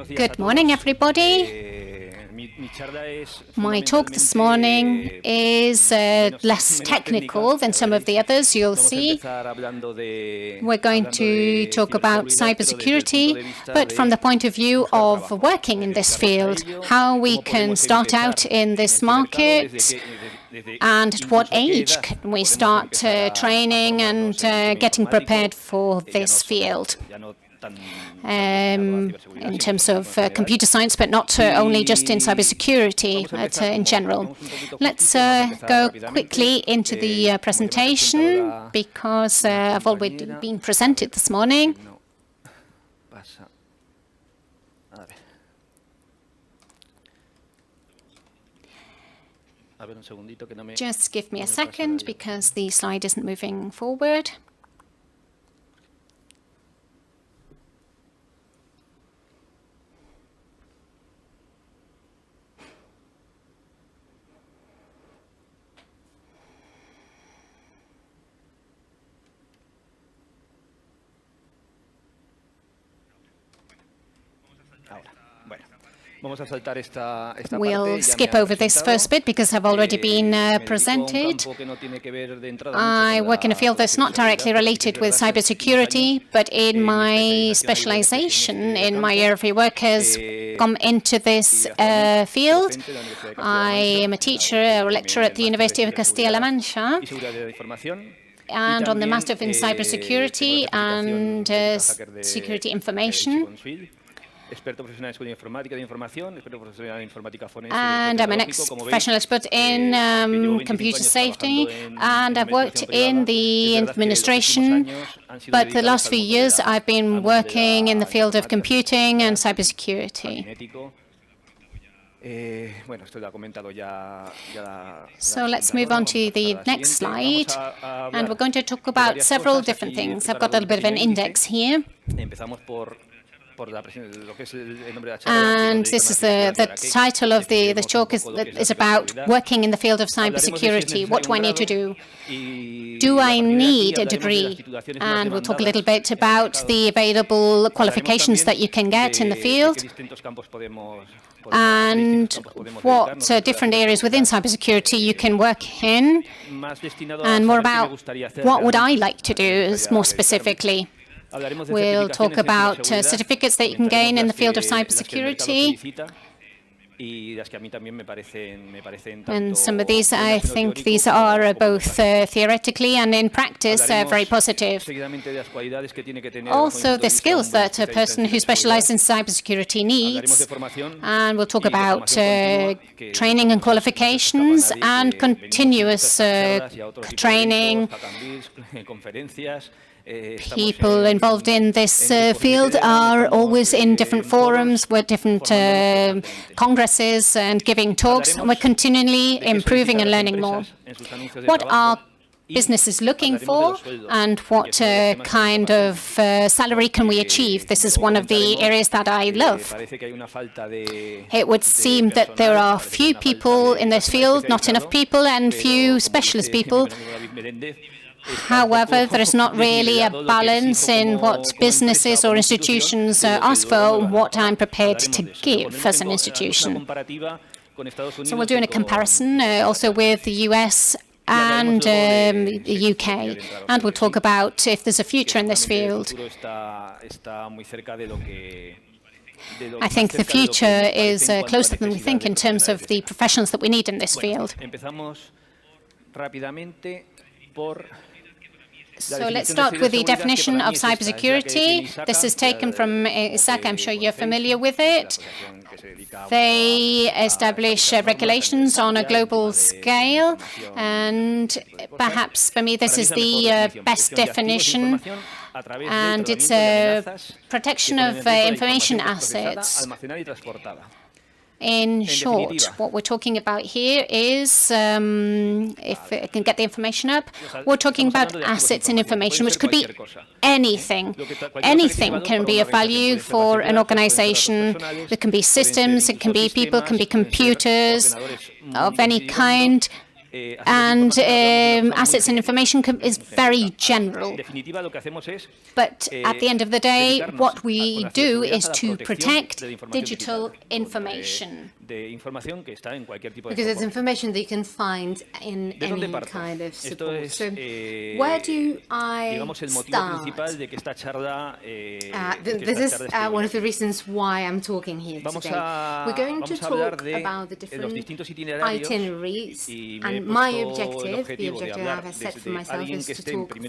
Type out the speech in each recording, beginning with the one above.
Good morning, everybody. My talk this morning is less technical than some of the others you'll see. We're going to talk about cybersecurity, but from the point of view of working in this field, how we can start out in this market, and at what age can we start training and getting prepared for this field. In terms of computer science, but not only just in cybersecurity, but in general. Let's go quickly into the presentation, because I've already been presented this morning. Just give me a second, because the slide isn't moving forward. We'll skip over this first bit because I've already been presented. I work in a field that's not directly related with cybersecurity, but in my specialization, in my area of work, has come into this field. I am a teacher, a lecturer at the University of Castilla-La Mancha, and on the Master in Cybersecurity and Security Information. And I'm an professional expert in computer safety, and I've worked in the administration, but the last few years I've been working in the field of computing and cybersecurity. So let's move on to the next slide, and we're going to talk about several different things. I've got a little bit of an index here. And this is the title of the talk is about working in the field of cybersecurity. What do I need to do? Do I need a degree? And we'll talk a little bit about the available qualifications that you can get in the field, and what different areas within cybersecurity you can work in, and more about what would I like to do more specifically. We'll talk about certificates that you can gain in the field of cybersecurity. And some of these, I think these are both theoretically and in practice very positive. Also, the skills that a person who specializes in cybersecurity needs. And we'll talk about training and qualifications and continuous training. People involved in this field are always in different forums with different congresses and giving talks. We're continually improving and learning more. What are businesses looking for, and what kind of salary can we achieve? This is one of the areas that I love. It would seem that there are few people in this field, not enough people, and few specialist people. However, there is not really a balance in what businesses or institutions ask for, what I'm prepared to give as an institution. So we're doing a comparison also with the US and the UK, and we'll talk about if there's a future in this field. I think the future is closer than we think in terms of the professionals that we need in this field. So let's start with the definition of cybersecurity. This is taken from INCIBE. I'm sure you're familiar with it. They establish regulations on a global scale, and perhaps for me this is the best definition, and it's a protection of information assets. In short, what we're talking about here is, if I can get the information up, we're talking about assets and information, which could be anything. Anything can be of value for an organization. It can be systems, it can be people, it can be computers of any kind. And assets and information is very general. But at the end of the day, what we do is to protect digital information. Because it's information that you can find in any kind of support. So where do I start? This is one of the reasons why I'm talking here today. We're going to talk about the different itineraries, and my objective, the objective I have set for myself, is to talk from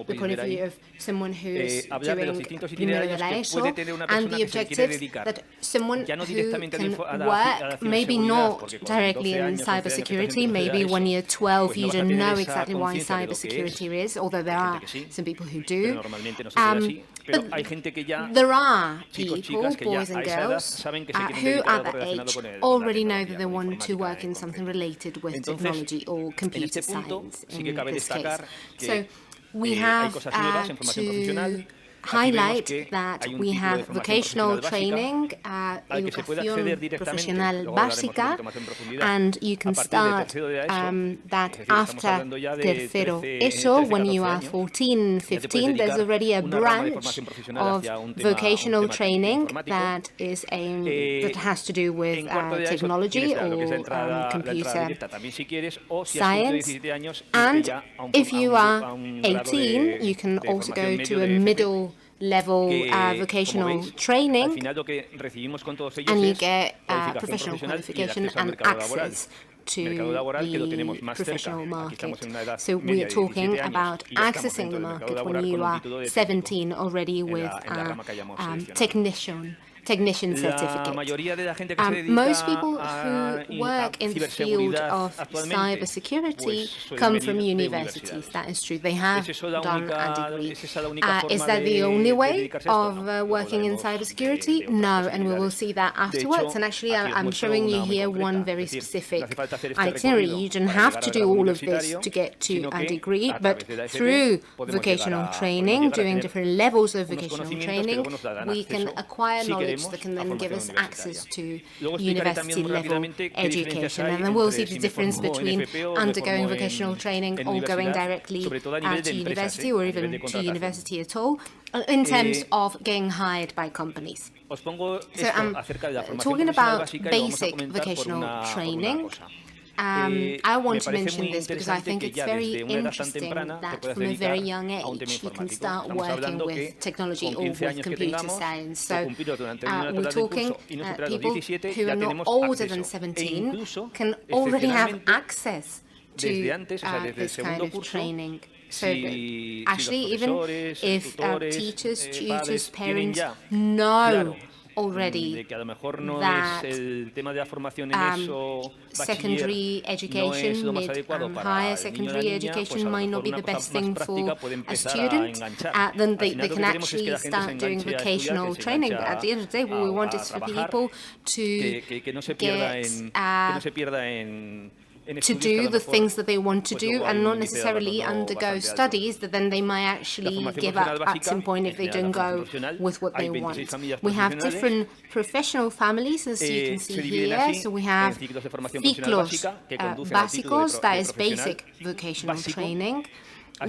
the point of view of someone who is doing primero de la ESO, and the objective that someone who can work, maybe not directly in cybersecurity, maybe when you're 12 you don't know exactly why cybersecurity is, although there are some people who do. But there are people, boys and girls, who at that age already know that they want to work in something related with technology or computer science in this case. So we have to highlight that we have vocational training, educación profesional básica, and you can start that after tercero ESO. When you are 14, 15, there's already a branch of vocational training that is that has to do with technology or computer science. And if you are 18, you can also go to a middle level vocational training, and you get professional qualification and access to the professional market. So we are talking about accessing the market when you are 17 already with a technician certificate. Most people who work in the field of cybersecurity come from universities. That is true. They have done a degree. Is that the only way of working in cybersecurity? No, and we will see that afterwards. And actually, I'm showing you here one very specific itinerary. You don't have to do all of this to get to a degree, but through vocational training, doing different levels of vocational training, we can acquire knowledge that can then give us access to university-level education. And then we'll see the difference between undergoing vocational training or going directly to university or even to university at all in terms of getting hired by companies. So I'm talking about basic vocational training. I want to mention this because I think it's very interesting that from a very young age you can start working with technology or with computer science. So we're talking people who are not older than 17 can already have access to this kind of training. So actually, even if teachers, tutors, parents know already that secondary education, higher secondary education might not be the best thing for a student, then they can actually start doing vocational training. But at the end of the day, what we want is for people to do the things that they want to do and not necessarily undergo studies that then they might actually give up at some point if they don't go with what they want. We have different professional families, as you can see here. So we have ciclos básicos, that is basic vocational training.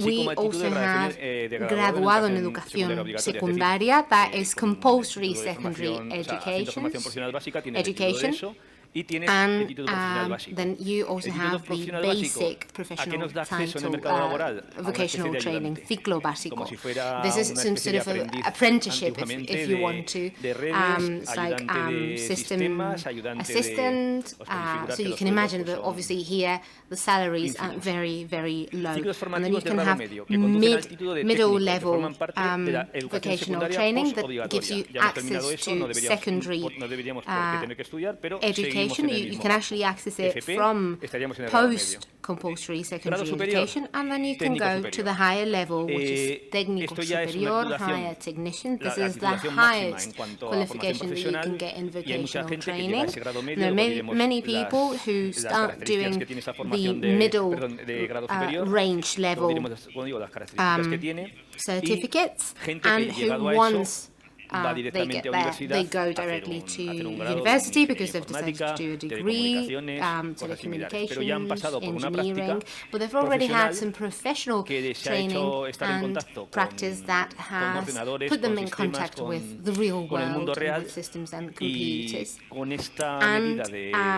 We also have graduado en educación secundaria, that is compulsory secondary education. And then you also have the basic professional title, vocational training, ciclo básico. This is some sort of an apprenticeship, if you want to. It's like system assistant. So you can imagine that obviously here the salaries are very, very low. And then you can have middle level vocational training that gives you access to secondary education. You can actually access it from post-compulsory secondary education, and then you can go to the higher level, which is técnico superior, higher technician. This is the highest qualification that you can get in vocational training. There are many people who start doing the middle range level certificates, and who once they go directly to university because they've decided to do a degree, telecommunications, engineering, but they've already had some professional training and practice that has put them in contact with the real world, with systems and computers. And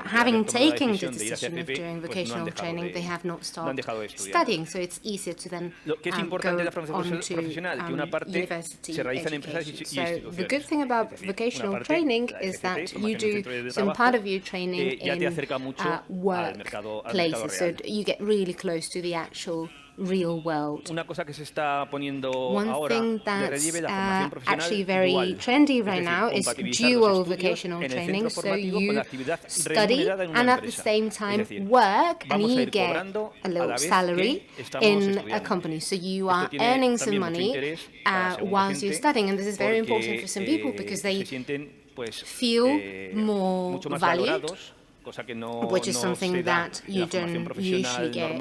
having taken the decision of doing vocational training, they have not stopped studying, so it's easier to then go on to university education. So the good thing about vocational training is that you do some part of your training in workplaces, so you get really close to the actual real world. One thing that's actually very trendy right now is dual vocational training. So you study and at the same time work, and you get a little salary in a company. So you are earning some money whilst you're studying, and this is very important for some people because they feel more valued, which is something that you don't usually get in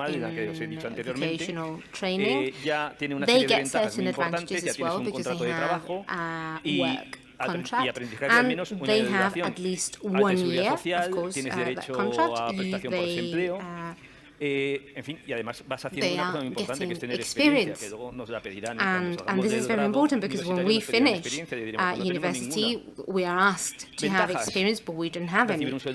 vocational training. They get certain advantages as well because they have a work contract, and they have at least 1 year, of course, that contract. They are getting experience, and this is very important because when we finish university, we are asked to have experience, but we don't have any. So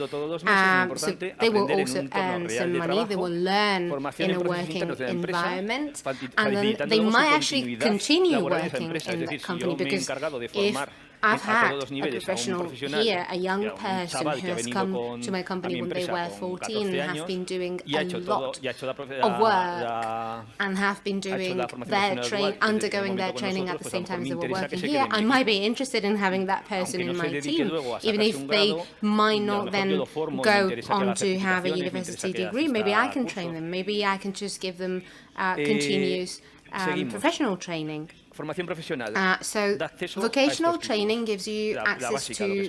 they will also earn some money, they will learn in a working environment, and then they might actually continue working in the company, because if I've had a professional here, a young person who has come to my company when they were 14 and have been doing a lot of work and have been doing undergoing their training at the same time as they were working here. I might be interested in having that person in my team, even if they might not then go on to have a university degree. Maybe I can train them. Maybe I can just give them continuous professional training. So vocational training gives you access to these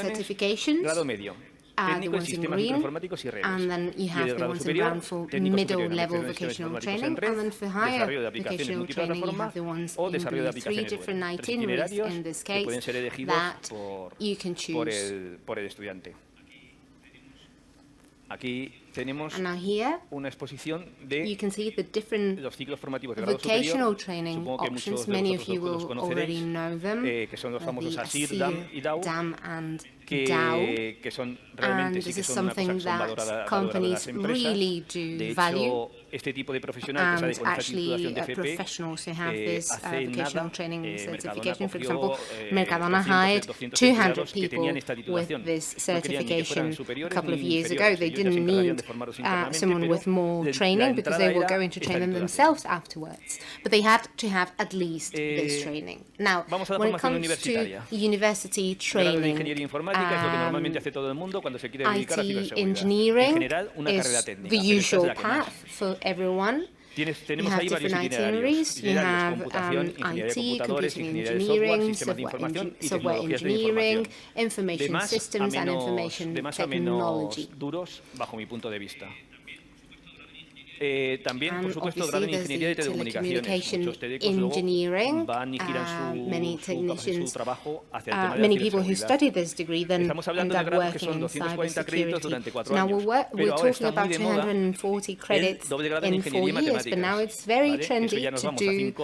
certifications, the ones in green, and then you have the ones in brown for middle-level vocational training, and then for higher vocational training you have the ones in blue, 3 different itineraries in this case that you can choose. And now here, you can see the different vocational training options. Many of you will already know them, the INCIBE, DAM and DAO, and this is something that companies really do value, and actually professionals who have this vocational training certification. For example, Mercadona hired 200 people with this certification a couple of years ago. They didn't need someone with more training because they were going to train them themselves afterwards, but they had to have at least this training. Now, when it comes to university training, IT engineering is the usual path for everyone. You have different itineraries. You have IT, computing engineering, software engineering, information systems, and information technology. And obviously there's the telecommunication engineering. Many technicians, many people who study this degree then end up working in cybersecurity. Now we're talking about 240 credits in 4 years, but now it's very trendy to do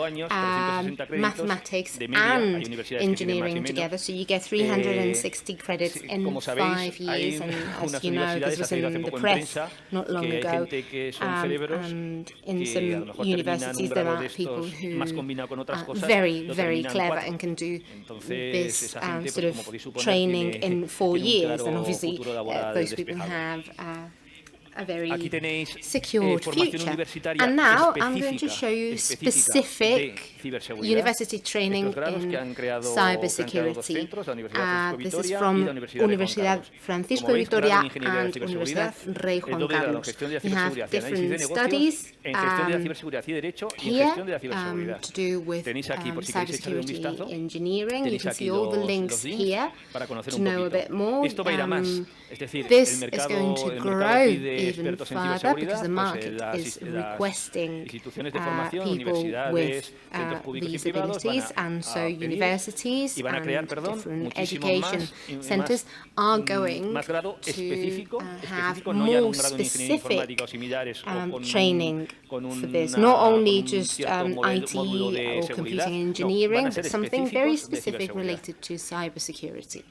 mathematics and engineering together. So you get 360 credits in 5 years, and as you know, this was in the press not long ago. And in some universities there are people who are very, very clever and can do this sort of training in 4 years, and obviously those people have a very secured future. And now I'm going to show you specific university training in cybersecurity. This is from Universidad Francisco de Vitoria and Universidad Rey Juan Carlos. You have different studies here to do with cybersecurity engineering. You can see all the links here to know a bit more. This is going to grow even further because the market is requesting people with these abilities, and so universities and different education centers are going to have more specific training for this, not only just IT or computing engineering, but something very specific related to cybersecurity.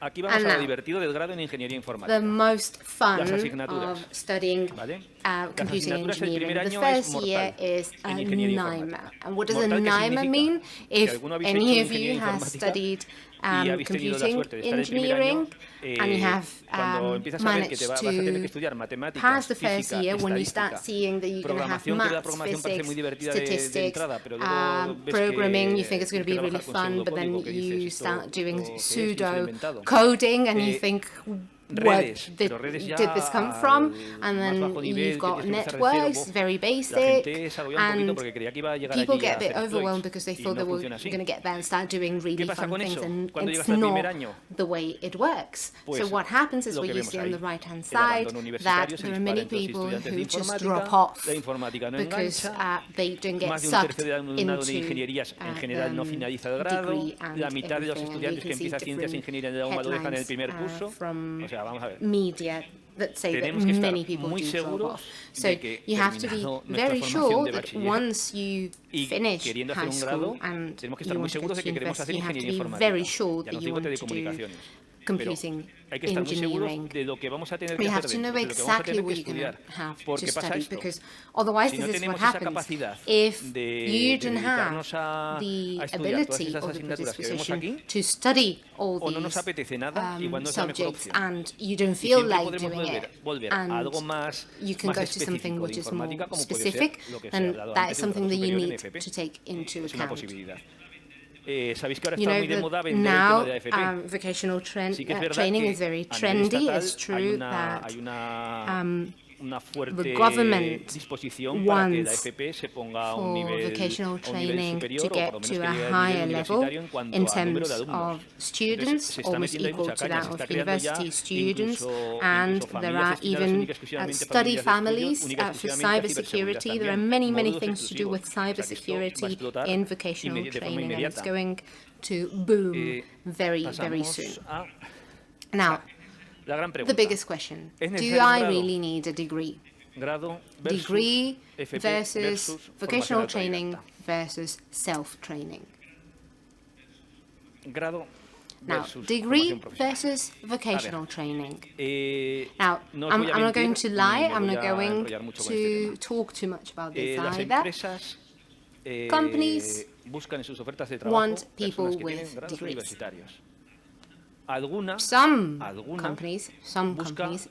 Aquí vamos a lo divertido del grado en ingeniería informática. The most fun of studying computing engineering. The first year is a NIME. And what does a NIME mean? If any of you have studied computing engineering and you have managed to pass the first year, when you start seeing that you're going to have maths, physics, statistics, programming, you think it's going to be really fun, but then you start doing pseudo coding and you think, where did this come from? And then you've got networks, very basic, and people get a bit overwhelmed because they thought they were going to get there and start doing really fun things, and it's not the way it works. So what happens is what you see on the right-hand side, that there are many people who just drop off because they don't get sucked into degree and everything. And you can see different headlines from media that say that many people do drop off. So you have to be very sure that once you finish high school and you want to go to university, you have to be very sure that you want to do computing engineering. We have to know exactly what you're going to have to study, because otherwise this is what happens. If you don't have the ability or the predisposition to study all these subjects and you don't feel like doing it, and you can go to something which is more specific, then that is something that you need to take into account. You know that now vocational training is very trendy. It's true that the government wants for vocational training to get to a higher level in terms of students, almost equal to that of university students, and there are even study families for cybersecurity. There are many, many things to do with cybersecurity in vocational training, and it's going to boom very, very soon. Now, the biggest question, do I really need a degree? Degree versus vocational training versus self-training. Now, degree versus vocational training. Now, I'm not going to lie, I'm not going to talk too much about this either. Companies want people with degrees. Some companies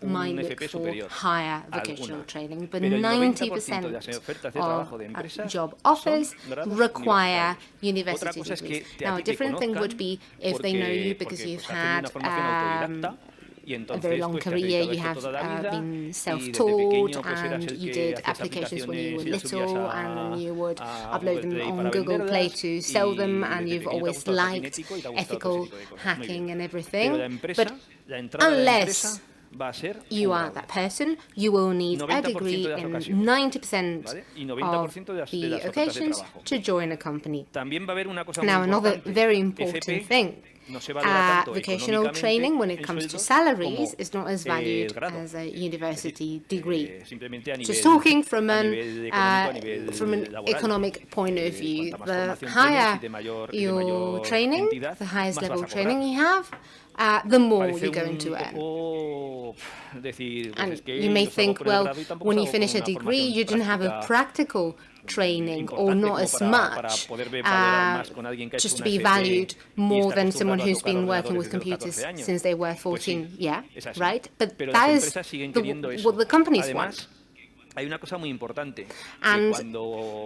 might look for higher vocational training, but 90% of job offers require university degrees. Now, a different thing would be if they know you because you've had a very long career, you have been self-taught, and you did applications when you were little, and you would upload them on Google Play to sell them, and you've always liked ethical hacking and everything. But unless you are that person, you will need a degree in 90% of the occasions to join a company. Now, another very important thing, vocational training, when it comes to salaries, is not as valued as a university degree. Just talking from an economic point of view, the higher your training, the highest level of training you have, the more you're going to earn. And you may think, well, when you finish a degree, you didn't have a practical training, or not as much, just to be valued more than someone who's been working with computers since they were 14. Yeah, right? But that is what the companies want. And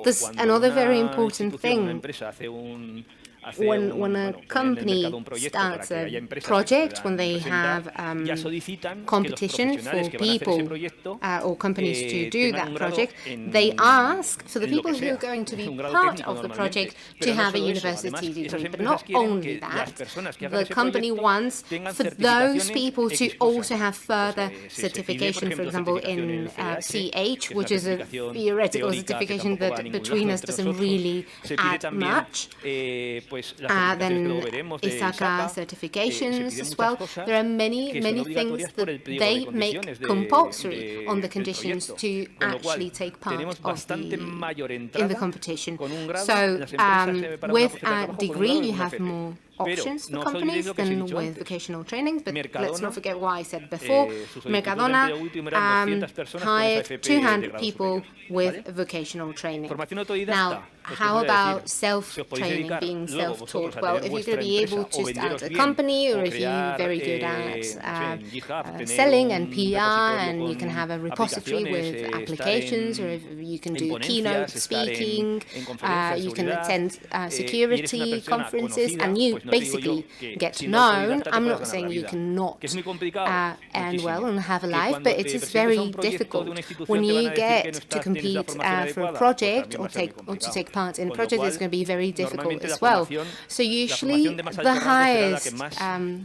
there's another very important thing. when a company starts a project, when they have competition for people or companies to do that project, they ask for the people who are going to be part of the project to have a university degree. But not only that, the company wants for those people to also have further certification, for example, in CH, which is a theoretical certification that between us doesn't really add much. Then ISACA certifications as well. There are many things that they make compulsory on the conditions to actually take part in the competition. So with a degree, you have more options for companies than with vocational training, but let's not forget what I said before. Mercadona hired 200 people with vocational training. Now, how about self-training, being self-taught? Well, if you're going to be able to start a company, or if you're very good at selling and PR, and you can have a repository with applications, or if you can do keynote speaking, you can attend security conferences, and you basically get known. I'm not saying you cannot earn well and have a life, but it is very difficult when you get to compete for a project or to take part in a project. It's going to be very difficult as well. So usually the highest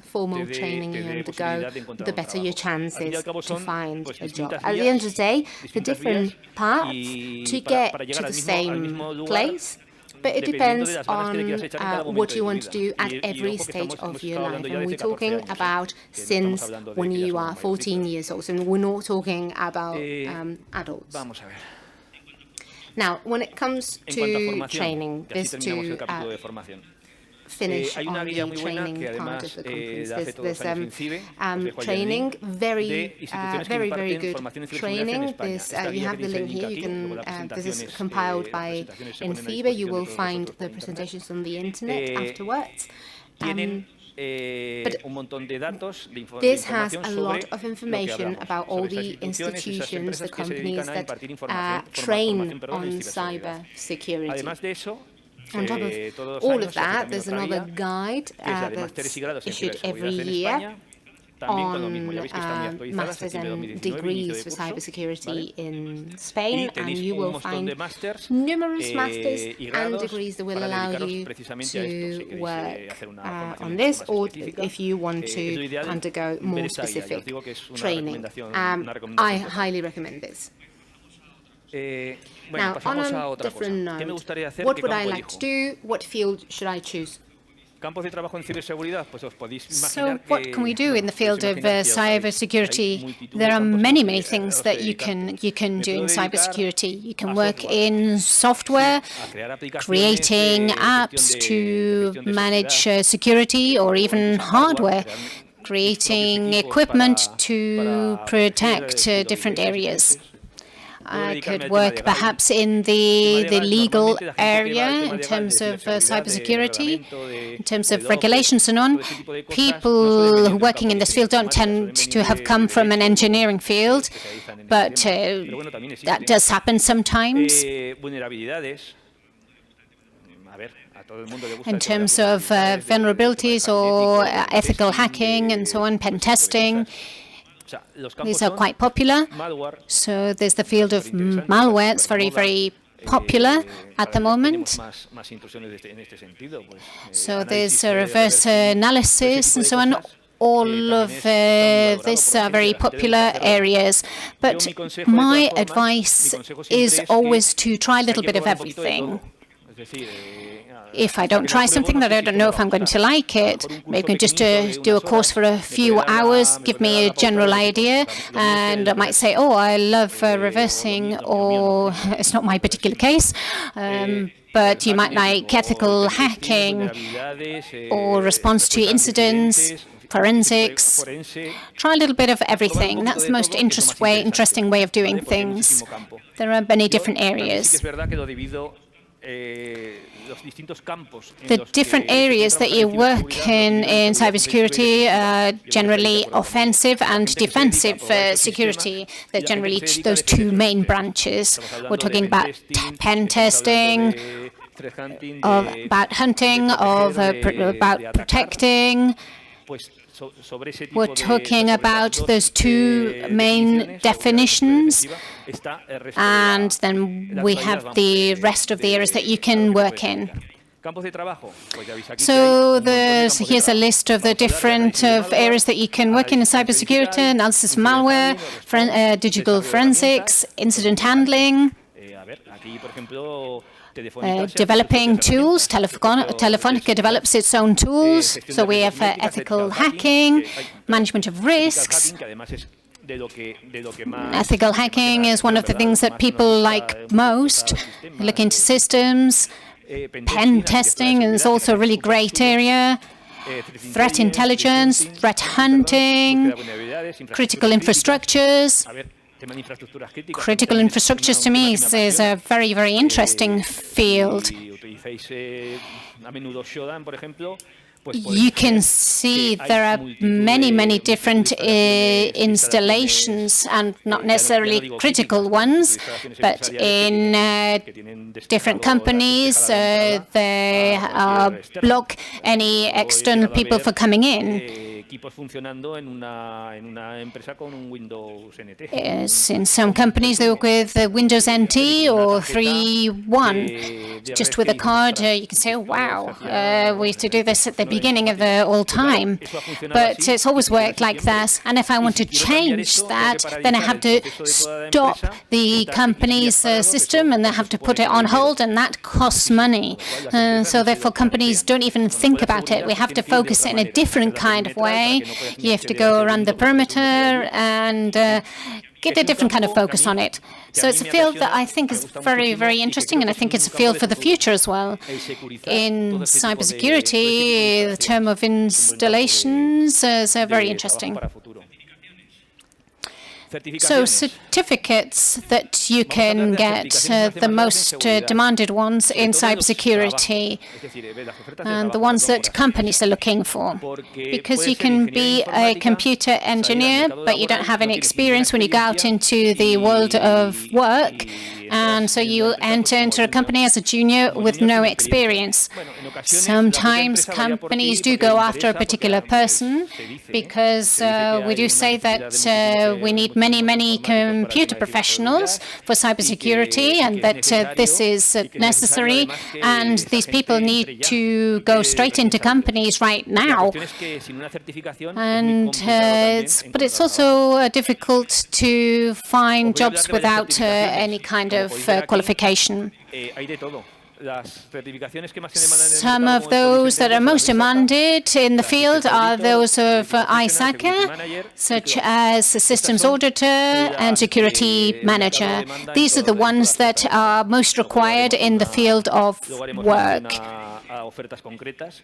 formal training you undergo, the better your chances to find a job. At the end of the day, the different paths to get to the same place, but it depends on what you want to do at every stage of your life. And we're talking about since when you are 14 years old, and we're not talking about adults. Now, when it comes to training, this to finish on the training part of the conference. There's training, very good training. You have the link here. You can. This is compiled by INCIBE. You will find the presentations on the internet afterwards. But this has a lot of information about all the institutions, the companies that train on cybersecurity. On top of all of that, there's another guide that's issued every year on masters and degrees for cybersecurity in Spain, and you will find numerous masters and degrees that will allow you to work on this, or if you want to undergo more specific training. I highly recommend this. Now, on a different note, what would I like to do? What field should I choose? So what can we do in the field of cybersecurity? There are many things that you can do in cybersecurity. You can work in software, creating apps to manage security, or even hardware, creating equipment to protect different areas. I could work perhaps in the legal area in terms of cybersecurity, in terms of regulations and on. People working in this field don't tend to have come from an engineering field, but that does happen sometimes. In terms of vulnerabilities or ethical hacking and so on, pen testing. These are quite popular. So there's the field of malware. It's very popular at the moment. So there's a reverse analysis and so on. All of these are very popular areas. But my advice is always to try a little bit of everything. If I don't try something that I don't know if I'm going to like it, maybe just do a course for a few hours, give me a general idea, and I might say, oh, I love reversing, or it's not my particular case, but you might like ethical hacking or response to incidents, forensics. Try a little bit of everything. That's the most interesting way of doing things. There are many different areas. The different areas that you work in cybersecurity are generally offensive and defensive security. They're generally those two main branches. We're talking about pen testing, about hunting, about protecting. We're talking about those two main definitions, and then we have the rest of the areas that you can work in. So here's a list of the different areas that you can work in cybersecurity: analysis of malware, digital forensics, incident handling, developing tools. Telefonica develops its own tools. So we have ethical hacking, management of risks. Ethical hacking is one of the things that people like most. Look into systems. Pen testing is also a really great area. Threat intelligence, threat hunting, critical infrastructures. Critical infrastructures to me is a very, very interesting field. You can see there are many, many different installations, and not necessarily critical ones, but in different companies, they block any external people from coming in. Yes, in some companies they work with Windows NT or 3.1. Just with a card, you can say, oh, wow, we used to do this at the beginning of the all time. But it's always worked like that. And if I want to change that, then I have to stop the company's system and they have to put it on hold, and that costs money. So therefore, companies don't even think about it. We have to focus in a different kind of way. You have to go around the perimeter and get a different kind of focus on it. So it's a field that I think is very, very interesting, and I think it's a field for the future as well. In cybersecurity, the term of installations is very interesting. So certificates that you can get, the most demanded ones in cybersecurity, and the ones that companies are looking for. Because you can be a computer engineer, but you don't have any experience when you go out into the world of work. And so you enter into a company as a junior with no experience. Sometimes companies do go after a particular person because we do say that we need many, many computer professionals for cybersecurity, and that this is necessary, and these people need to go straight into companies right now. And but it's also difficult to find jobs without any kind of qualification. Some of those that are most demanded in the field are those of ISACA, such as a systems auditor and security manager. These are the ones that are most required in the field of work.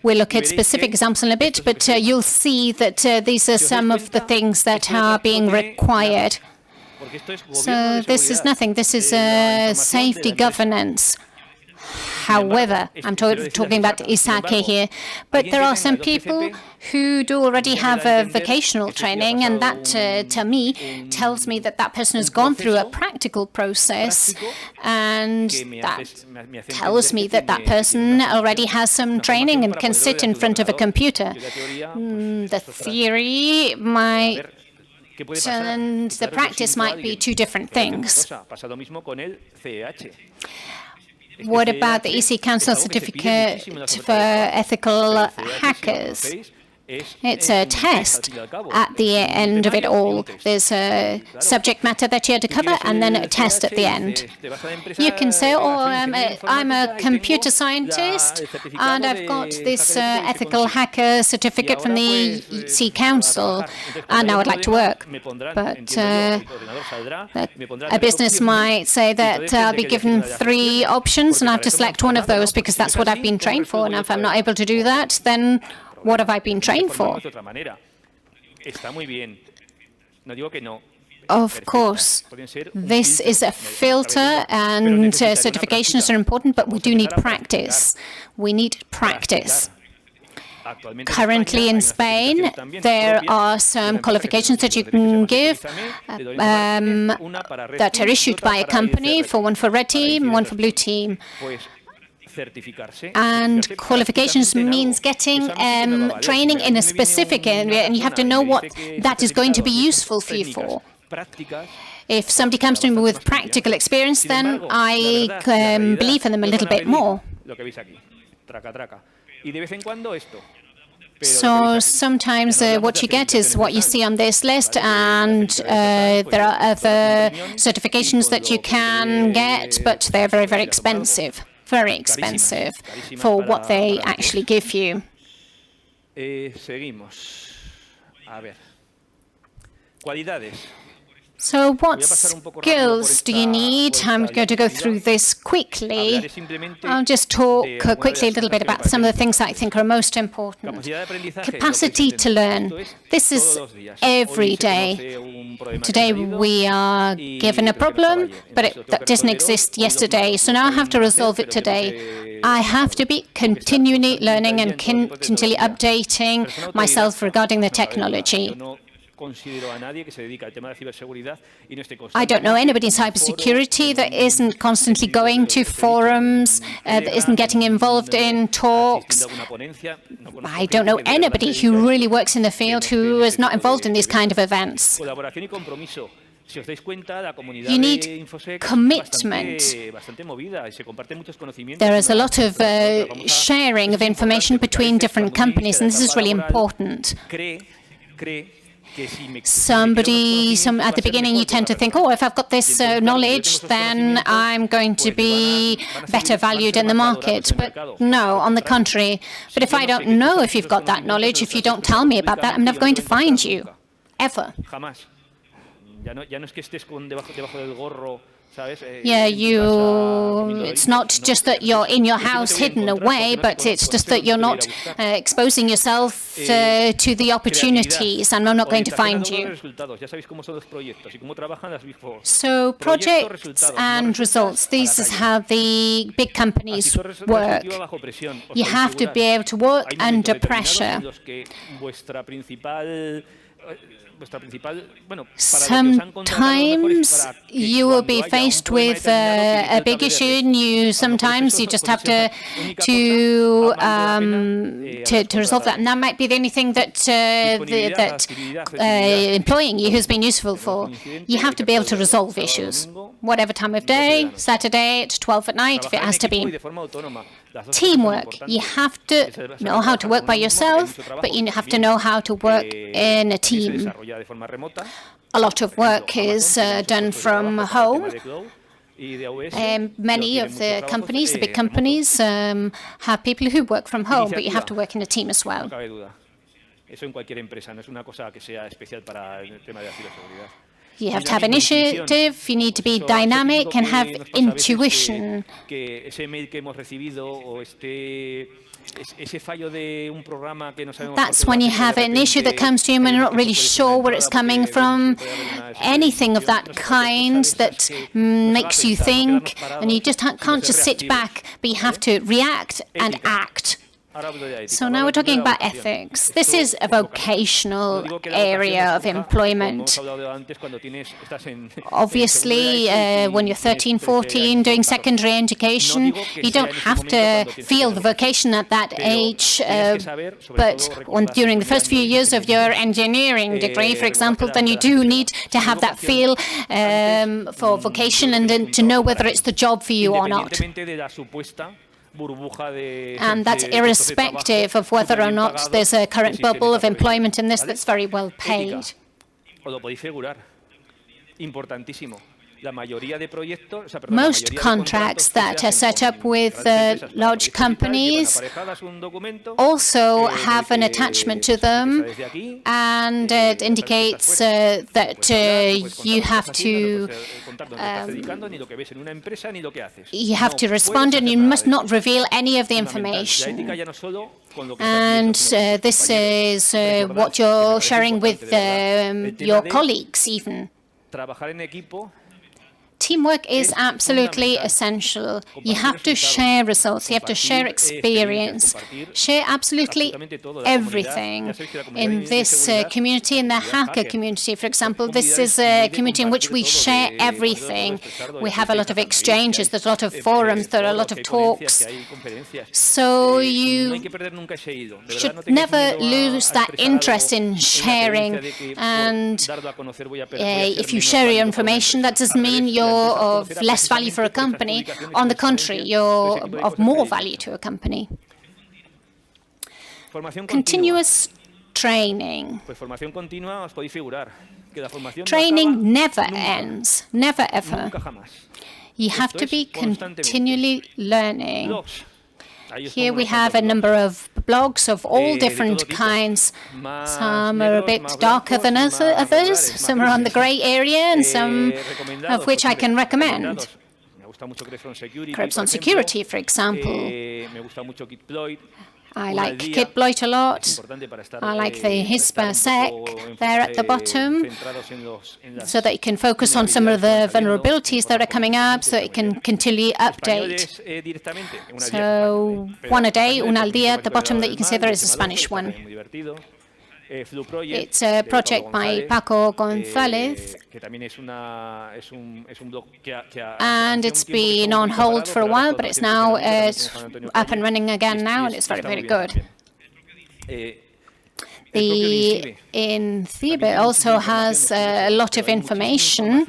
We'll look at specific examples in a bit, but you'll see that these are some of the things that are being required. So this is nothing. This is safety governance. However, I'm talking about ISACA here, but there are some people who do already have a vocational training, and that, to me, tells me that that person has gone through a practical process, and that tells me that that person already has some training and can sit in front of a computer. The theory might and the practice might be two different things. What about the EC Council certificate for ethical hackers? It's a test at the end of it all. There's a subject matter that you had to cover and then a test at the end. You can say, oh, I'm a computer scientist and I've got this ethical hacker certificate from the EC Council and now I'd like to work. But a business might say that I'll be given 3 options and I have to select one of those because that's what I've been trained for. And if I'm not able to do that, then what have I been trained for? Of course, this is a filter and certifications are important, but we do need practice. We need practice. Currently in Spain, there are some qualifications that you can give that are issued by a company, one for red team, one for blue team. And qualifications means getting training in a specific area, and you have to know what that is going to be useful for you for. If somebody comes to me with practical experience, then I believe in them a little bit more. So sometimes what you get is what you see on this list, and there are other certifications that you can get, but they're very, very expensive for what they actually give you. So what skills do you need? I'm going to go through this quickly. I'll just talk quickly a little bit about some of the things that I think are most important. Capacity to learn. This is every day. Today we are given a problem, but that didn't exist yesterday. So now I have to resolve it today. I have to be continually learning and continually updating myself regarding the technology. I don't know anybody in cybersecurity that isn't constantly going to forums, that isn't getting involved in talks. I don't know anybody who really works in the field who is not involved in these kind of events. You need commitment. There is a lot of sharing of information between different companies, and this is really important. At the beginning you tend to think, oh, if I've got this knowledge, then I'm going to be better valued in the market. But no, on the contrary. But if I don't know if you've got that knowledge, if you don't tell me about that, I'm never going to find you, ever. Yeah, it's not just that you're in your house hidden away, but it's just that you're not exposing yourself to the opportunities, and I'm not going to find you. So projects and results, this is how the big companies work. You have to be able to work under pressure. Sometimes you will be faced with a big issue, and sometimes you just have to resolve that. And that might be the only thing that employing you has been useful for. You have to be able to resolve issues, whatever time of day, Saturday at 12 at night, if it has to be. Teamwork. You have to know how to work by yourself, but you have to know how to work in a team. A lot of work is done from home. Many of the companies, the big companies, have people who work from home, but you have to work in a team as well. You have to have initiative, you need to be dynamic and have intuition. That's when you have an issue that comes to you and you're not really sure where it's coming from. Anything of that kind that makes you think, and you just can't just sit back, but you have to react and act. So now we're talking about ethics. This is a vocational area of employment. Obviously, when you're 13, 14, doing secondary education, you don't have to feel the vocation at that age. But during the first few years of your engineering degree, for example, then you do need to have that feel for vocation and then to know whether it's the job for you or not. And that's irrespective of whether or not there's a current bubble of employment in this that's very well paid. Most contracts that are set up with large companies also have an attachment to them, and it indicates that you have to respond, and you must not reveal any of the information. And this is what you're sharing with your colleagues even. Teamwork is absolutely essential. You have to share results, you have to share experience, share absolutely everything. In this community, in the hacker community, for example, this is a community in which we share everything. We have a lot of exchanges, there's a lot of forums, there are a lot of talks. So you should never lose that interest in sharing. And if you share your information, that doesn't mean you're of less value for a company. On the contrary, you're of more value to a company. Continuous training. Training never ends, never ever. You have to be continually learning. Here we have a number of blogs of all different kinds. Some are a bit darker than others, some are on the grey area, and some of which I can recommend. Groups on security, for example. I like Kitbloit a lot. I like the HISPA-SEC there at the bottom, so that you can focus on some of the vulnerabilities that are coming up, so that you can continually update. So one a day, una al día, at the bottom that you can see there is a Spanish one. It's a project by Paco González, and it's been on hold for a while, but it's now up and running again now, and it's very, very good. The INCIBE also has a lot of information,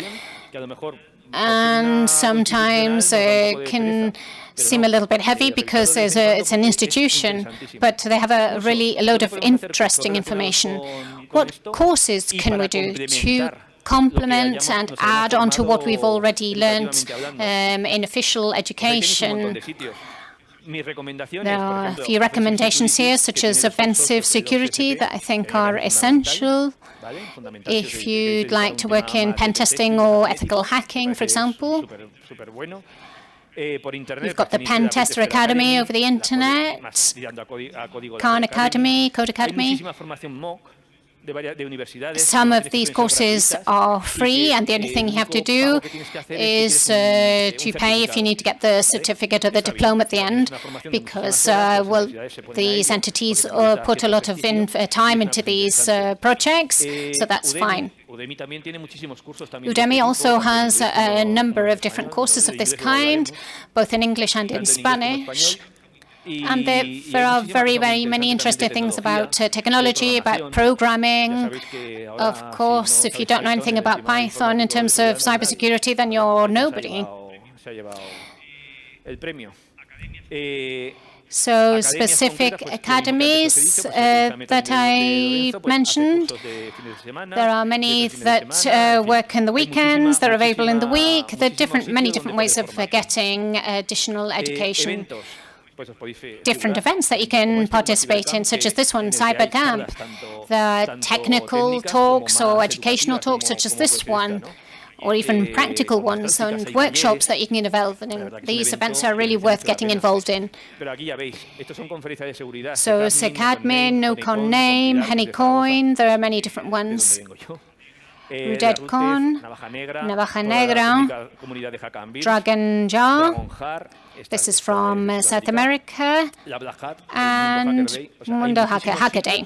and sometimes can seem a little bit heavy because it's an institution, but they have a load of interesting information. What courses can we do to complement and add on to what we've already learned in official education? There are a few recommendations here, such as offensive security, that I think are essential. If you'd like to work in pen testing or ethical hacking, for example. We've got the Pen Tester Academy over the internet, Khan Academy, Code Academy. Some of these courses are free, and the only thing you have to do is to pay if you need to get the certificate or the diploma at the end, because well, these entities put a lot of time into these projects, so that's fine. Udemy also has a number of different courses of this kind, both in English and in Spanish. And there are very, very many interesting things about technology, about programming. Of course, if you don't know anything about Python in terms of cybersecurity, then you're nobody. So specific academies that I mentioned, there are many that work in the weekends, they're available in the week. There are many different ways of getting additional education. Different events that you can participate in, such as this one, CyberCamp. The technical talks or educational talks, such as this one, or even practical ones and workshops that you can get involved in. These events are really worth getting involved in. So SecAdmin, NoConName, Honeycoin, there are many different ones. RudedCon, Navaja Negra, Dragon Jar. This is from South America, and Mundo Hacker Day.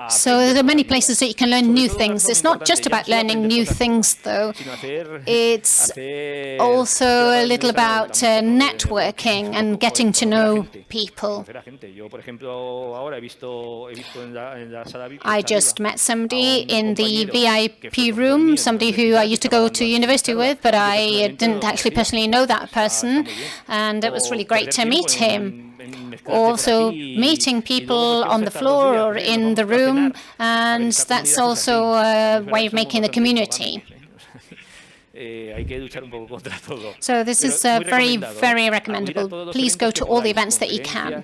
So there are many places that you can learn new things. It's not just about learning new things, though. It's also a little about networking and getting to know people. I just met somebody in the VIP room, somebody who I used to go to university with, but I didn't actually personally know that person, and it was really great to meet him. Also meeting people on the floor or in the room, and that's also a way of making the community. So this is very, very recommendable. Please go to all the events that you can.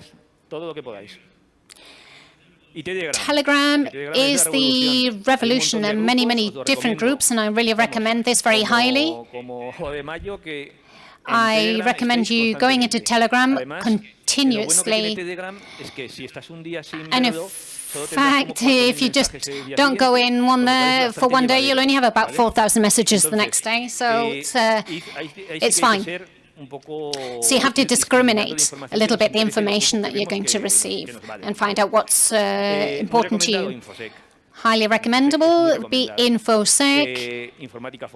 Telegram is the revolution. There are many, many different groups, and I really recommend this very highly. I recommend you going into Telegram continuously. And if fact, if you just don't go in for one day, you'll only have about 4,000 messages the next day, so it's fine. So you have to discriminate a little bit the information that you're going to receive and find out what's important to you. Highly recommendable would be InfoSec, Informática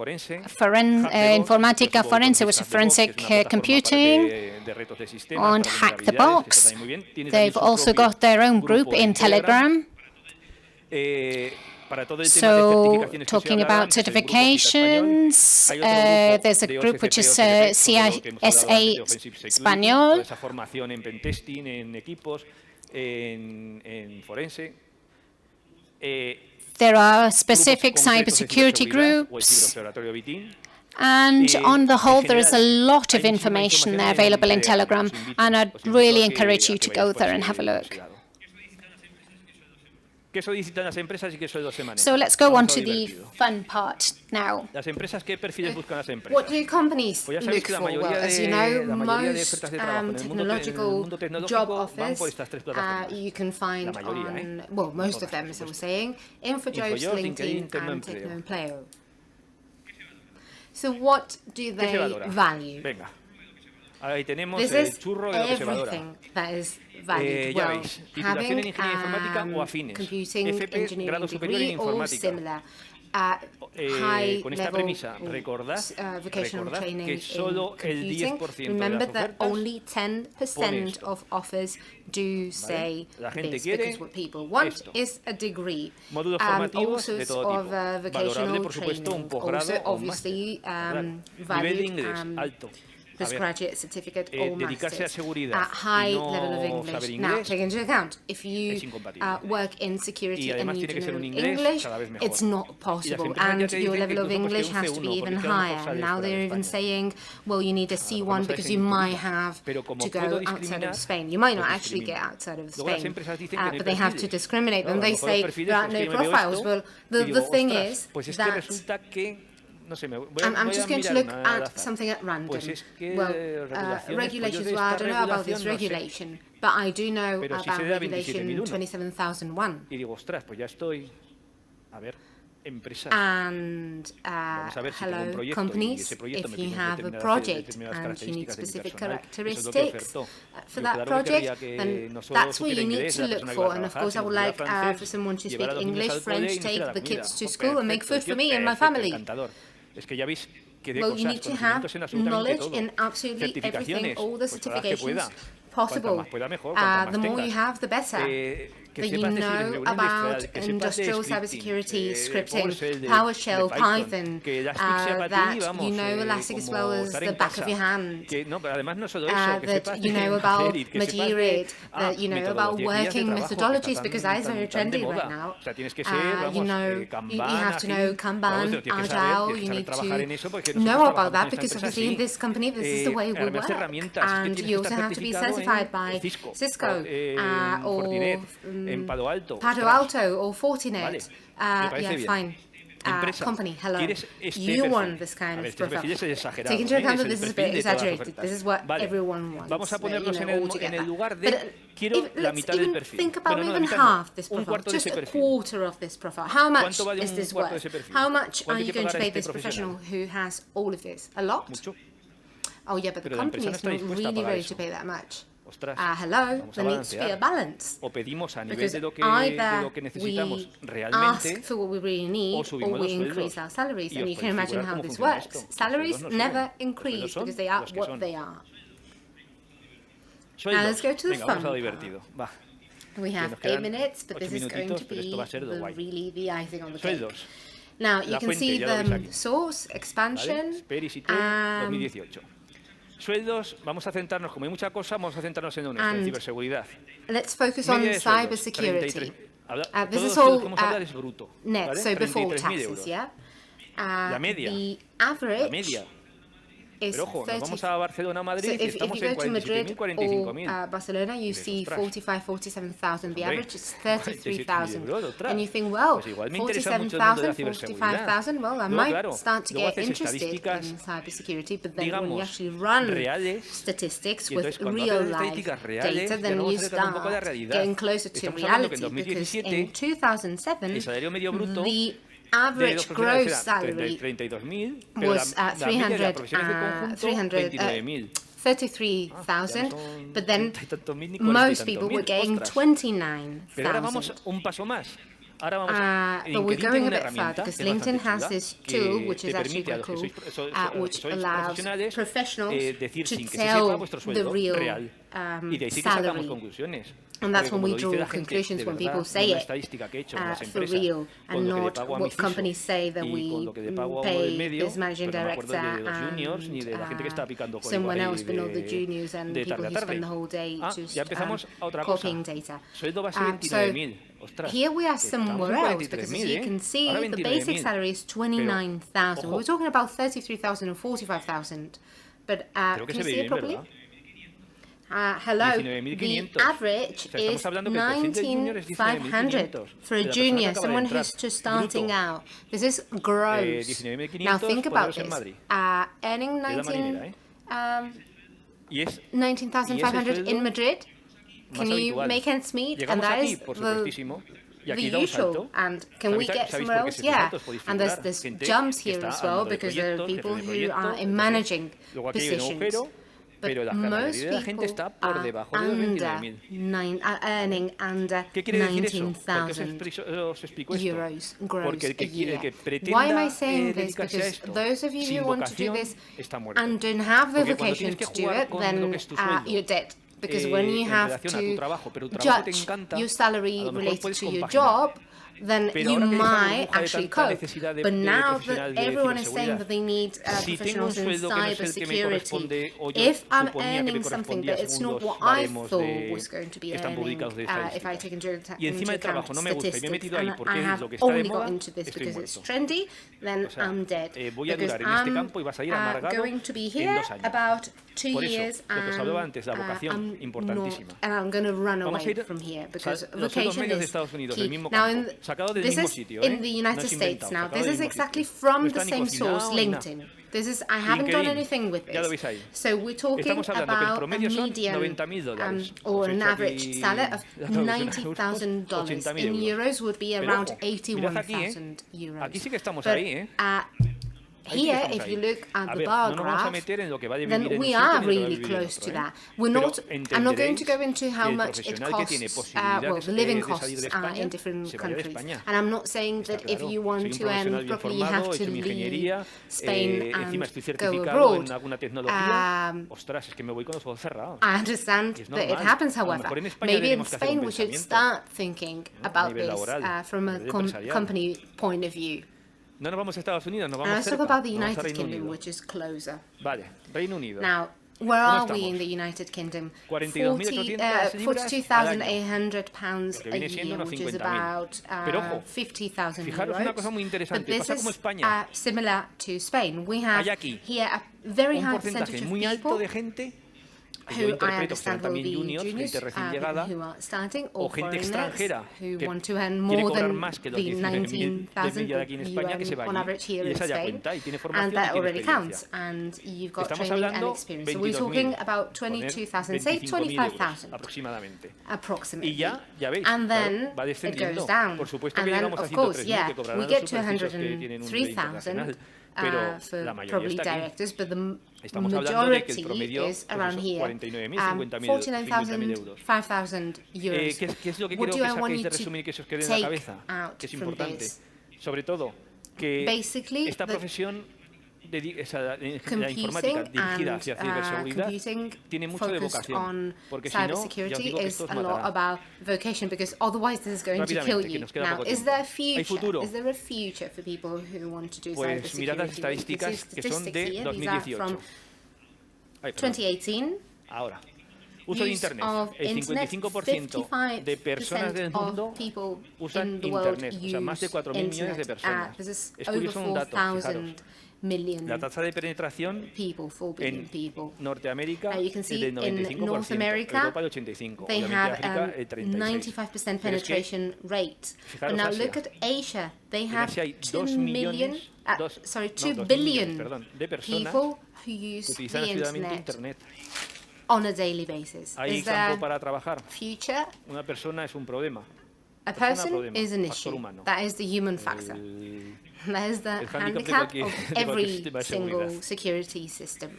Forense, which is forensic computing, and Hack the Box. They've also got their own group in Telegram. So, talking about certifications, there's a group which is CISA Español. There are specific cybersecurity groups, and on the whole, there is a lot of information there available in Telegram, and I'd really encourage you to go there and have a look. So let's go on to the fun part now. What do companies look for? Well, as you know, most technological job offers you can find on, well, most of them, as I was saying, InfoJobs, LinkedIn, and TechnoEmpleo. So what do they value? This is everything that is valued. Well, having computing engineering degree or similar, high-level vocational training in computing. Remember that only 10% of offers do say this, because what people want is a degree. All sorts of vocational training, also obviously valued postgraduate certificate or master's at high level of English. Now, take into account, if you work in security and you do know English, it's not possible, and your level of English has to be even higher. Now they're even saying, well, you need a C1 because you might have to go outside of Spain. You might not actually get outside of Spain, but they have to discriminate them. They say there are no profiles. Well, the thing is that I'm just going to look at something at random. Well, regulations, well, I don't know about this regulation, but I do know about regulation 27001. And hello, companies, if you have a project and you need specific characteristics for that project, then that's what you need to look for. And of course, I would like for someone to speak English, French, take the kids to school and make food for me and my family. Well, you need to have knowledge in absolutely everything, all the certifications possible. The more you have, the better. That you know about industrial cybersecurity scripting, PowerShell, Python, that you know Elastic as well as the back of your hand, that you know about Madrid, that you know about working methodologies, because that is very trendy right now. You know, you have to know Kanban, Agile, you need to know about that, because obviously in this company this is the way we work, and you also have to be certified by Cisco or Palo Alto or Fortinet. Yeah, fine. Company, hello. You want this kind of profile. Take into account that this is a bit exaggerated. This is what everyone wants. All together. But let's even think about even half this profile, just a quarter of this profile. How much is this worth? How much are you going to pay this professional who has all of this? A lot? Oh yeah, but the company is not really ready to pay that much. Hello, there needs to be a balance, because either we ask for what we really need or we increase our salaries, and you can imagine how this works. Salaries never increase because they are what they are. Now let's go to the fun part. We have 8 minutes, but this is going to be really the icing on the cake. Now you can see the source, expansion, Sueldos, vamos a centrarnos, como hay mucha cosa, vamos a centrarnos en en ciberseguridad. Let's focus on cybersecurity. This is all net, so before taxes, yeah? La media, the average is Pero ojo, 30. nos vamos a Barcelona, Madrid, So y if estamos you en go to Madrid 47.000, 45.000. or Barcelona, you see 45, 47,000. The average is 33,000. And you think, well, 47,000, 45,000, well, I might start to get interested in cybersecurity, but then when you actually run statistics with real-life data, then you start getting closer to reality, because in 2007, the average gross salary was 33,000, but then most people were getting 29,000. Pero ahora vamos un paso más. But we're going a bit further, because LinkedIn has this tool, which is actually quite cool, which allows professionals to tell the real salary. And that's when we draw conclusions, when people say it for real, and not what companies say that we pay this managing director and someone else, but not the juniors and people who spend the whole day just copying data. So here we are somewhere else, because as you can see, the basic salary is 29,000. We're talking about 33,000 and 45,000. But can you see it properly? Hello, the average is 19,500 for a junior, someone who's just starting out. This is gross. Now think about this. Earning 19,500 in Madrid, can you make ends meet? And that is the usual. And can we get somewhere else? Yeah. And there's jumps here as well, because there are people who are in managing positions. But most people are earning under 19,000 euros gross a year. Why am I saying this? Because those of you who want to do this and don't have the vocation to do it, then you're dead. Because when you have to judge your salary related to your job, then you might actually cope. But now that everyone is saying that they need professionals in cybersecurity, if I'm earning something but it's not what I thought was going to be earning, if I take into account statistics, and I have only got into this because it's trendy, then I'm dead. Because I'm going to be here about 2 years, and I'm going to run away from here, because vocation is key. Now, this is in the United States now. This is exactly from the same source, LinkedIn. This is, I haven't done anything with this. So we're talking about a median or an average salary of $90,000. In euros would be around 81,000 euros. But here, if you look at the bar graph, then we are really close to that. I'm not going to go into how much it costs, well, the living costs in different countries. And I'm not saying that if you want to earn properly, you have to leave Spain and go abroad. I understand that it happens, however. Maybe in Spain we should start thinking about this from a company point of view. No nos vamos a Estados Unidos, nos vamos let's talk about the United Kingdom, which is closer. Vale, Reino Unido. Now, where are we in the United Kingdom? £42,800 a year, which is about 50,000 euros. But this is similar to Spain. We have here a very high percentage of people who I understand will be juniors, who are starting, or foreigners who want to earn more than the 19,000 you earn on average here in Spain, and that already counts, and you've got training and experience. So we're talking about 22,000, say 25,000 approximately, and then it goes down, and then of course, yeah, we get to 103,000 for probably directors, but the majority is around here, 49,000, 5,000 euros. What do I want you to take out from this? Basically, esta profesión la informática dirigida hacia ciberseguridad tiene mucho de vocación, porque si no, ya os digo que esto os matará. Vocation, because otherwise this is going to kill you. Now, is there a future? Is there a future for people who want to do cybersecurity? Pues mirad las estadísticas que son de 2018. 2018. Ahora, uso de Internet. El 55% de personas del mundo usan Internet, o sea, más de 4.000 millones de personas. Es curioso un dato, fijaros. million La tasa de penetración people, 4 billion en people. Norteamérica You can es see del in North 95%, America, Europa el 85%, they obviamente have África el 36%. 95% penetration rate. But fijaros now Asia. look at Asia. They En have Asia hay 2 2 million, millones, 2 2 billion millones, de personas people who que use utilizan the asiduamente internet Internet. on a daily basis. ¿Hay Is campo there para trabajar? future? Una persona es un problema. A Persona, person problema, is an factor issue. humano. That is the human factor. That is the el handicap de handicap cualquier- of de cualquier every sistema de single seguridad. security system.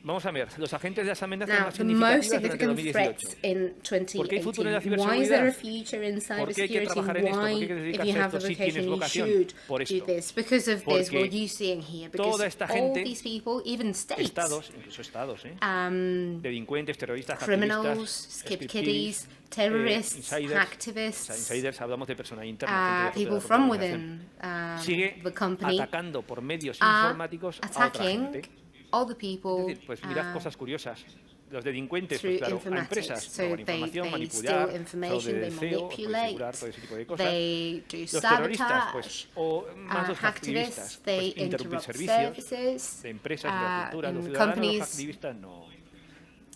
Vamos a ver, los agentes de las amenazas Now, más the most significativas durante significant 2018. threats in ¿Por qué hay futuro en la 2018. Why is there a ciberseguridad? future in ¿Por qué hay que cybersecurity? trabajar en esto? ¿Por Why, qué hay que if dedicarse you a have the esto? Sí tienes vocation, you vocación. should Por do esto. this? Because of this, Porque what you seeing here. Because toda esta all gente, these people, even states, Estados, incluso estados, delincuentes, terroristas, criminals, activistas, skip scriptees, kiddies, terrorists, insiders, activists, insiders, hablamos de personal interna, gente de people la from organización. within Sigue the company atacando por medios are informáticos a otra attacking gente. other people Es decir, pues mirad cosas curiosas. Los delincuentes, through pues claro, a informatics. empresas, So robar información, they manipular, steal information, fraude they de CEO, manipulate, configurar todo ese tipo de cosas. they do Los terroristas, sabotage, pues, o más los activistas, activists, they pues interrumpir interrupt servicios services, de empresas, de la cultura, los in ciudadanos, los companies. activistas, no.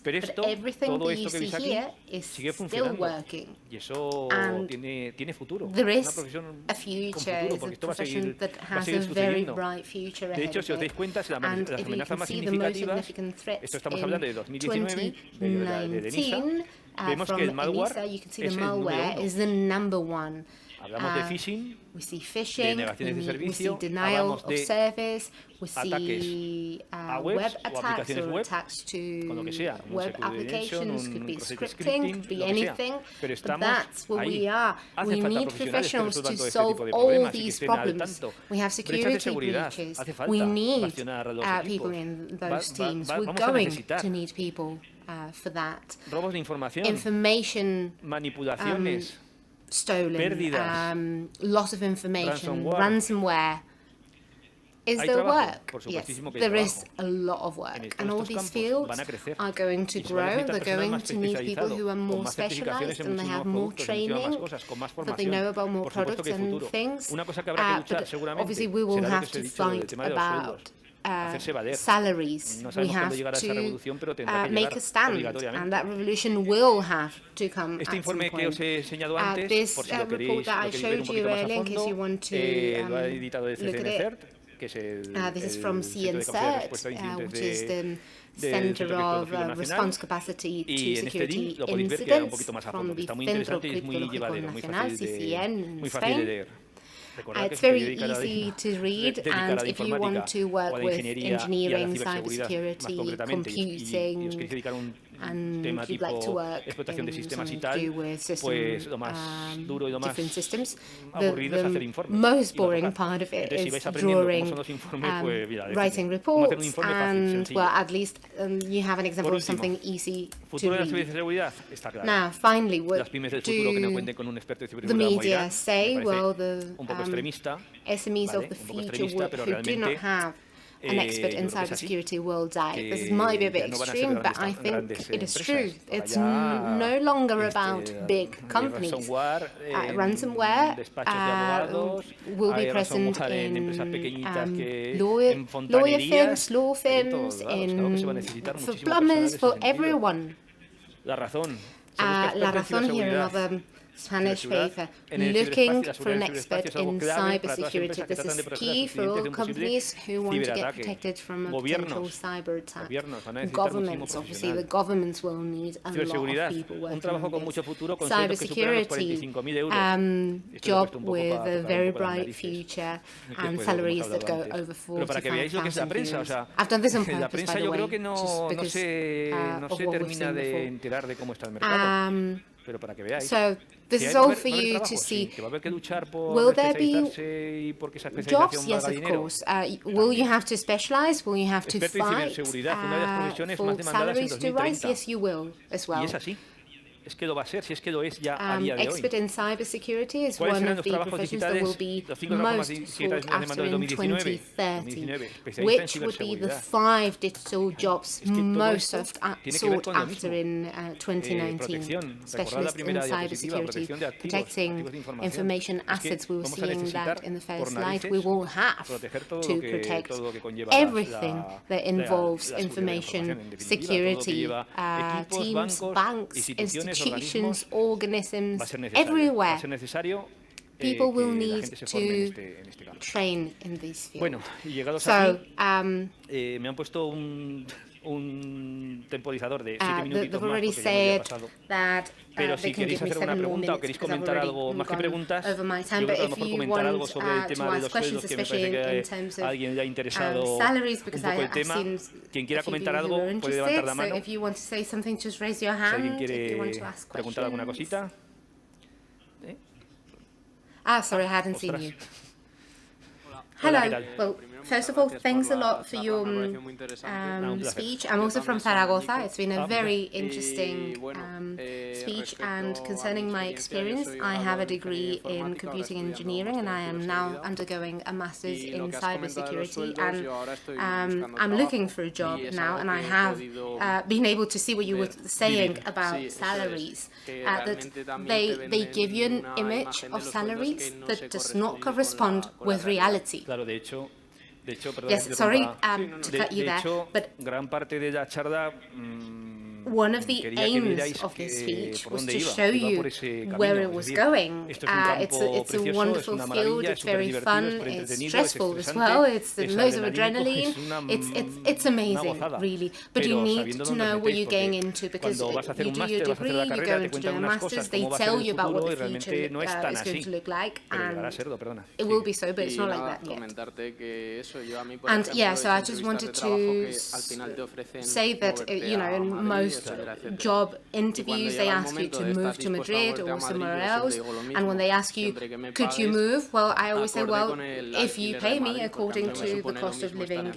Pero But esto, everything todo that esto you que see veis aquí, here is sigue still funcionando. working. Y eso And tiene futuro. There Una is profesión a con future, futuro, is porque a esto va a profession seguir, that va a has seguir a very sucediendo. bright future De ahead hecho, of si os dais it. cuenta, las And if you amenazas can más see the most significativas, significant threats esto estamos in hablando de 2019, de ENISA, 2019, vemos que from el malware ENISA, you can see es the el número malware uno. is the number one. Hablamos de phishing, We see de phishing, negaciones de we see servicio, denial hablamos of de service, we ataques see a web webs o attacks aplicaciones or web, attacks con lo que to sea, un web security applications, direction, could un be cross-site scripting, could be lo que sea. anything, Pero but estamos that's what ahí. we are. Hace We falta need profesionales que professionals resuelvan to todo este solve tipo de all problemas y que these estén al problems. tanto. We have Brechas de security seguridad, breaches. hace We falta need racionar a los people equipos. in those teams. We're Vamos a going necesitar to need people for that. robos de información, Information manipulaciones, stolen, pérdidas, loss of information, ransomware. Is Hay there trabajo, work? por Yes, supuestísimo que hay there is trabajo. a lot of work. En And all estos these campos fields van a crecer. are going to Y se van a grow. necesitar They're personal going más to need people especializado, who are con more más certificaciones specialized en and they muchísimos have more productos, en muchísimas training, más cosas, con más that they formación. know about more Por supuesto products que hay and futuro. things. Una cosa que habrá que luchar But seguramente obviously we will será lo have que os he to dicho, lo del fight tema de los about sueldos. Hacerse valer. salaries. No We sabemos cuándo have llegará esa to revolución, pero tendrá que make llegar a stand, obligatoriamente. and that revolution will have to come Este at some informe que os point. he enseñado antes, This por si lo queréis, report that I lo queréis ver showed un you poquito más a earlier, in case you fondo, want to lo ha editado el look at it. CCNCERT, que es el This is from Centro de Capacidad de CNCERT, Respuesta a Incidentes which is the del Center Centro of Tecnológico Nacional. Response Capacity Y to en este Security link lo podéis ver que era un Incidents poquito más a from fondo, que the está muy Centro interesante y es muy Tecnológico llevadero, muy Nacional, fácil CCN, de, in muy fácil de Spain. leer. Recordad que It's si os very dedicáis a la easy to read, dedicada a and la if you want to informática o work a la with ingeniería y a la engineering, ciberseguridad, más cybersecurity, concretamente, y os computing, queréis dedicar a un and tema you'd like to tipo work explotación de in sistemas y something tal, to do with system, pues lo más duro y lo más different systems, aburrido es hacer the informes. most y boring elaborar. part of it Entonces, si is vais aprendiendo cómo drawing, son los informes, pues mira, writing decidme. Cómo hacer un reports, informe fácil, and sencillo. well, at least you have an example Por of something easy to Futuro de la read. ciberseguridad está claro. Now, finally, what Las pymes del futuro que no do cuenten con un experto de the ciberseguridad media morirán. say? Me parece Well, the un poco extremista, SMEs ¿vale? of the Un poco future extremista, pero who do not realmente have an expert in yo creo que es así. cybersecurity will die. Que This might be a bit ya no van a ser extreme, but grandes- I think grandes, it is empresas. true. Ahora It's ya, no longer about big companies. Ransomware, Ransomware despachos de abogados, will be hay present ransomware en in empresas pequeñitas que lawyer en firms, fontanerías, law en todos firms, lados. Claro que se va a necesitar for muchísimo plumbers, personal for en ese sentido. everyone. La razón. Se busca La expertos en Razón here, ciberseguridad. another Spanish Ciberseguridad. paper, En el looking ciberespacio, la for an seguridad del expert ciberespacio es algo in clave para todas las cybersecurity. empresas que This tratan de is proteger a key sus for all clientes de un posible companies who want to get ciberataque. protected from a Gobiernos. potential cyber attack. Gobiernos van a necesitar Governments, muchísimo obviously, the profesional. governments will need a lot Ciberseguridad, of people un working trabajo on con this. mucho futuro, con sueldos que superan los Cybersecurity, 45.000 euros. Esto le job cuesta un poco with para a tocar un very poco las bright narices. future Que and pues, salaries lo hemos that go hablado antes. over Pero para que veáis lo que es la 45,000 prensa, o euros. sea, I've done this on la purpose, by prensa the yo way, creo que just no because se of what we've termina seen de before. enterar de cómo está el mercado. Pero para que veáis. So this Que is va a all haber- for va a haber you to trabajo, see. sí, que va a haber que luchar por Will there be especializarse y porque esa Jobs, especialización yes, valga of dinero. course. Will you have to specialize? Will you have to Experto en fight ciberseguridad, una de las profesiones más for demandadas en salaries to rise? 2030. Yes, you will as well. Y es así. expert in cybersecurity is one of the professions that will be most sought after in 2030. Which would be the 5 digital jobs most sought after in 2019? Specialist in cybersecurity, protecting information assets. We were seeing that in the first slide. We will have to protect everything that involves information security, teams, banks, institutions, organisms, everywhere. People will need to train in these fields. So, me han puesto un temporizador de 7 minutos más porque ya me había pasado. Pero si queréis hacer una pregunta o queréis comentar algo, más que preguntas, yo creo que a lo mejor comentar algo sobre el tema de los sueldos, que me parece que alguien ya ha interesado un poco el tema. Quien quiera comentar algo puede levantar la mano. Si alguien quiere preguntar alguna cosita. Sorry, I hadn't seen you. Hello. Well, first of all, thanks a lot for your speech. I'm also from Zaragoza. It's been a very interesting speech, and concerning my experience, I have a degree in computing engineering, and I am now undergoing a master's in cybersecurity, and I'm looking for a job now, and I have been able to see what you were saying about salaries, that they give you an image of salaries that does not correspond with reality. Yes, sorry to cut you there, but one of the aims of this speech was to show you where it was going. It's a wonderful field, it's very fun, it's stressful as well, it's loads of adrenaline, it's amazing, really. But you need to know what you're getting into, because you do your degree, you go into doing a master's, they tell you about what the future is going to look like, and it will be so, but it's not like that yet. And yeah, so I just wanted to say that, you know, in most job interviews, they ask you to move to Madrid or somewhere else, and when they ask you, could you move? Well, I always say, well, if you pay me according to the cost of living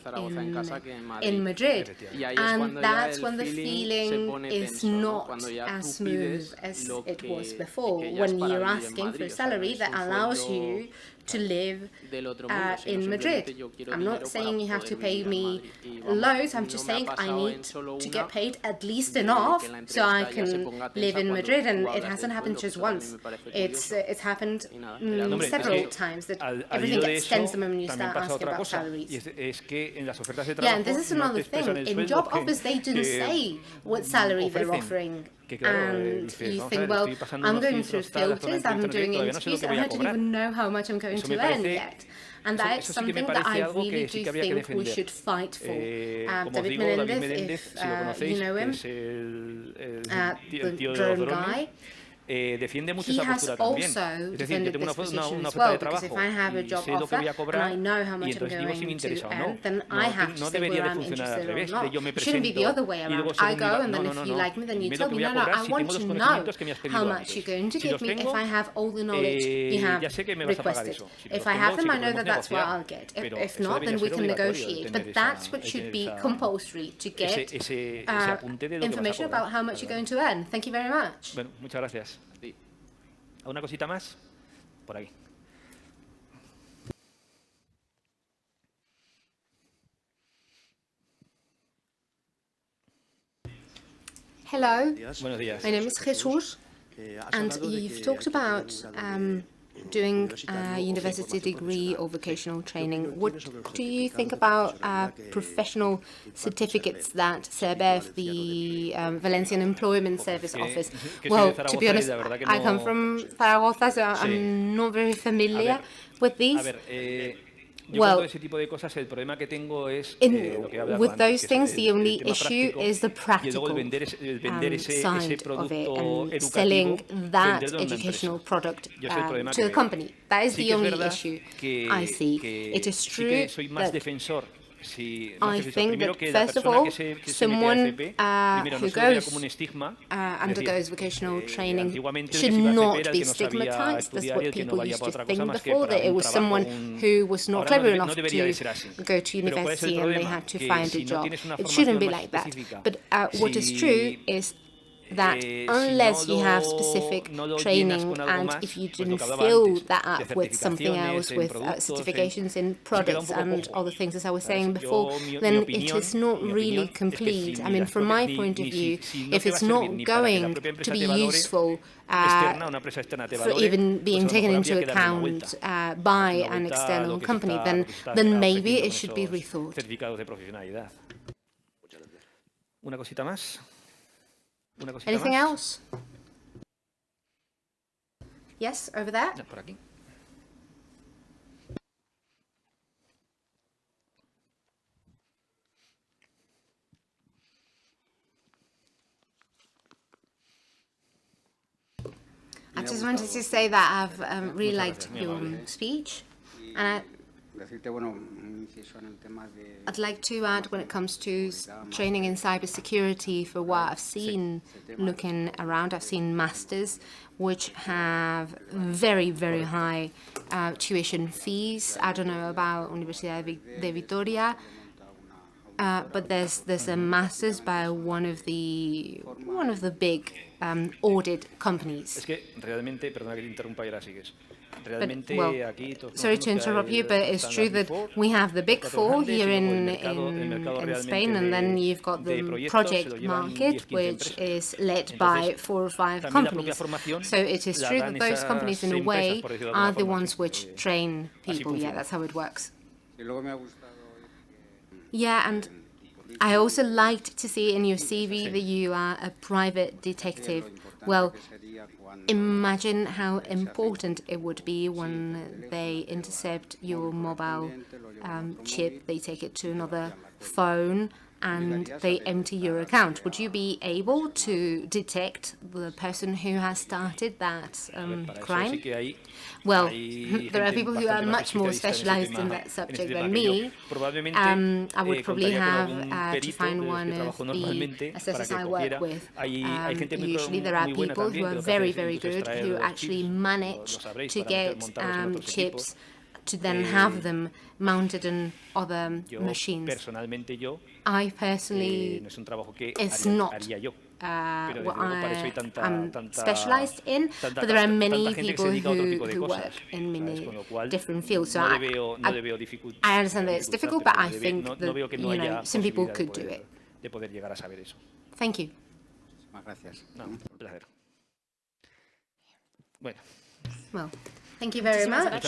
in Madrid. And that's when the feeling is not as smooth as it was before, when you're asking for a salary that allows you to live in Madrid. I'm not saying you have to pay me loads, I'm just saying I need to get paid at least enough so I can live in Madrid, and it hasn't happened just once. It's happened several times that everything gets tense the moment you start asking about salaries. Yeah, and this is another thing. In job offers, they didn't say what salary they're offering. And you think, well, I'm going through filters, I'm doing interviews, and I don't even know how much I'm going to earn yet. And that's something that I really do think we should fight for. David Menendez, if you know him, the drone guy, defiende mucho he esa has postura también. also Es decir, yo tengo defended this position una as oferta well, de because if trabajo I have a y job sé lo que voy a offer and cobrar I know how y much I'm entonces digo si me going interesa to o no. earn, then I have to No say debería whether de I'm funcionar al interested or revés. not. Yo me It shouldn't be the other presento way y around. luego I según go, diga, and then if you like me, then you tell me, no, I want to know how much you're going to give me if I have all the knowledge you have requested. If I have them, I know that that's what I'll get. If not, then we can negotiate. But that's what should be compulsory, to get information about how much you're going to earn. Thank you very much. Bueno, muchas gracias. ¿Alguna cosita más? Por aquí. Hello, Buenos días. my name is Jesus, and you've talked about doing a university degree or vocational training. What do you think about professional certificates that CERBEF, the Valencian Employment Service offers? Well, to be honest, I come from Zaragoza, so I'm not very familiar with these. Well, with those things, the only issue is the practical side of it and selling that educational product to the company. That is the only issue I see. It is true that I think that, first of all, someone who undergoes vocational training should not be stigmatized. That's what people used to think before, that it was someone who was not clever enough to go to university and they had to find a job. It shouldn't be like that. But what is true is that unless you have specific training and if you didn't fill that up with something else, with certifications in products and other things, as I was saying before, then it is not really complete. I mean, from my point of view, if it's not going to be useful for even being taken into account by an external company, then maybe it should be rethought. Anything else? Yes, over there. I just wanted to say that I've really liked your speech, and I'd like to add, when it comes to training in cybersecurity, for what I've seen looking around, I've seen masters which have very, very high tuition fees. I don't know about Universidad de Vitoria, but there's a master's by one of the big audit companies. Well, sorry to interrupt you, but it's true that we have the Big Four here in Spain, and then you've got the project market, which is led by 4 or 5 companies. So it is true that those companies, in a way, are the ones which train people. Yeah, that's how it works. Yeah, and I also liked to see in your CV that you are a private detective. Well, imagine how important it would be when they intercept your mobile chip, they take it to another phone, and they empty your account. Would you be able to detect the person who has started that crime? Well, there are people who are much more specialized in that subject than me. I would probably have to find one of the assessors I work with. Usually there are people who are very, very good, who actually manage to get chips to then have them mounted in other machines. I personally, it's not what I'm specialized in, but there are many people who work in many different fields. So I understand that it's difficult, but I think that some people could do it. Thank you. Well, thank you very much.